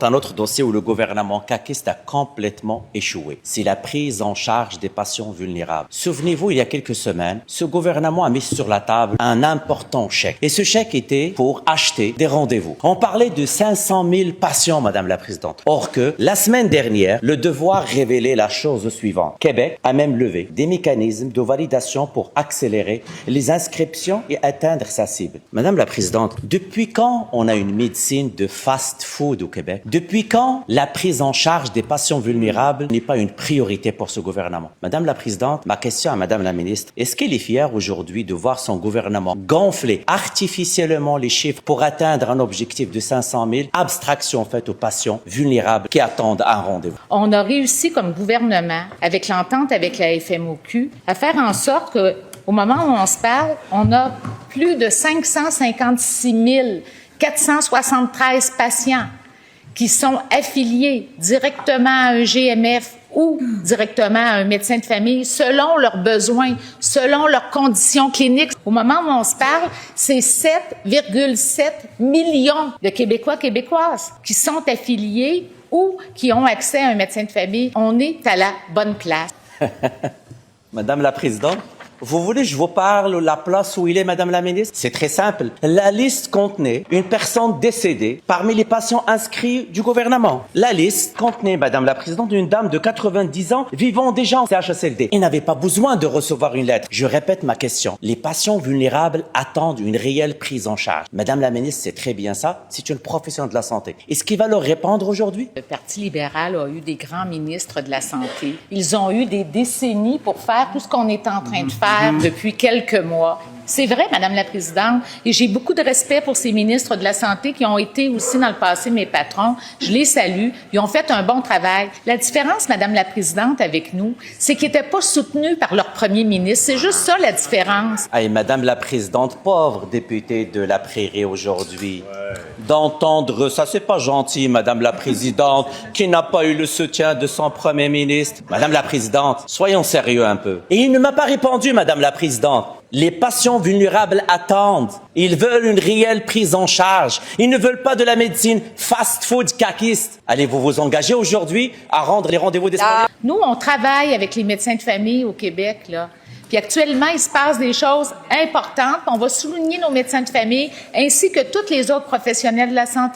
Un autre dossier où le gouvernement caquiste a complètement échoué, c'est la prise en charge des patients vulnérables. Souvenez-vous, il y a quelques semaines, ce gouvernement a mis sur la table un important chèque. Et ce chèque était pour acheter des rendez-vous. On parlait de 500 000 patients, Madame la Présidente. Or que, la semaine dernière, le Devoir révélait la chose suivante. Québec a même levé des mécanismes de validation pour accélérer les inscriptions et atteindre sa cible. Madame la Présidente, depuis quand on a une médecine de fast-food au Québec? Depuis quand la prise en charge des patients vulnérables n'est pas une priorité pour ce gouvernement? Madame la Présidente, ma question à Madame la Ministre, est-ce qu'elle est fière aujourd'hui de voir son gouvernement gonfler artificiellement les chiffres pour atteindre un objectif de 500 000, abstraction faite aux patients vulnérables qui attendent un rendez-vous? On a réussi comme gouvernement, avec l'entente avec la FMOQ, à faire en sorte qu'au moment où on se parle, on a plus de 556 473 patients qui sont affiliés directement à un GMF ou directement à un médecin de famille selon leurs besoins, selon leurs conditions cliniques. Au moment où on se parle, c'est 7,7 millions de Québécois, Québécoises qui sont affiliés ou qui ont accès à un médecin de famille. On est à la bonne place. Madame la Présidente, vous voulez que je vous parle la place où il est, Madame la Ministre? C'est très simple. La liste contenait une personne décédée parmi les patients inscrits du gouvernement. La liste contenait, Madame la Présidente, une dame de 90 ans vivant déjà en CHSLD. Elle n'avait pas besoin de recevoir une lettre. Je répète ma question. Les patients vulnérables attendent une réelle prise en charge. Madame la Ministre, c'est très bien ça. C'est une profession de la santé. Est-ce qu'il va leur répondre aujourd'hui? Le Parti libéral a eu des grands ministres de la Santé. Ils ont eu des décennies pour faire tout ce qu'on est en train de faire depuis quelques mois. C'est vrai, Madame la Présidente, et j'ai beaucoup de respect pour ces ministres de la Santé qui ont été aussi dans le passé mes patrons. Je les salue. Ils ont fait un bon travail. La différence, Madame la Présidente, avec nous, c'est qu'ils n'étaient pas soutenus par leur premier ministre. C'est juste ça, la différence. Hey, Madame la Présidente, pauvre députée de la Prairie aujourd'hui, d'entendre ça, c'est pas gentil, Madame la Présidente, qui n'a pas eu le soutien de son premier ministre. Madame la Présidente, soyons sérieux un peu. Et il ne m'a pas répondu, Madame la Présidente. Les patients vulnérables attendent. Ils veulent une réelle prise en charge. Ils ne veulent pas de la médecine fast-food caquiste. Allez-vous vous engager aujourd'hui à rendre les rendez-vous disponibles? Nous, on travaille avec les médecins de famille au Québec, là. Puis actuellement, il se passe des choses importantes. On va souligner nos médecins de famille ainsi que tous les autres professionnels de la santé.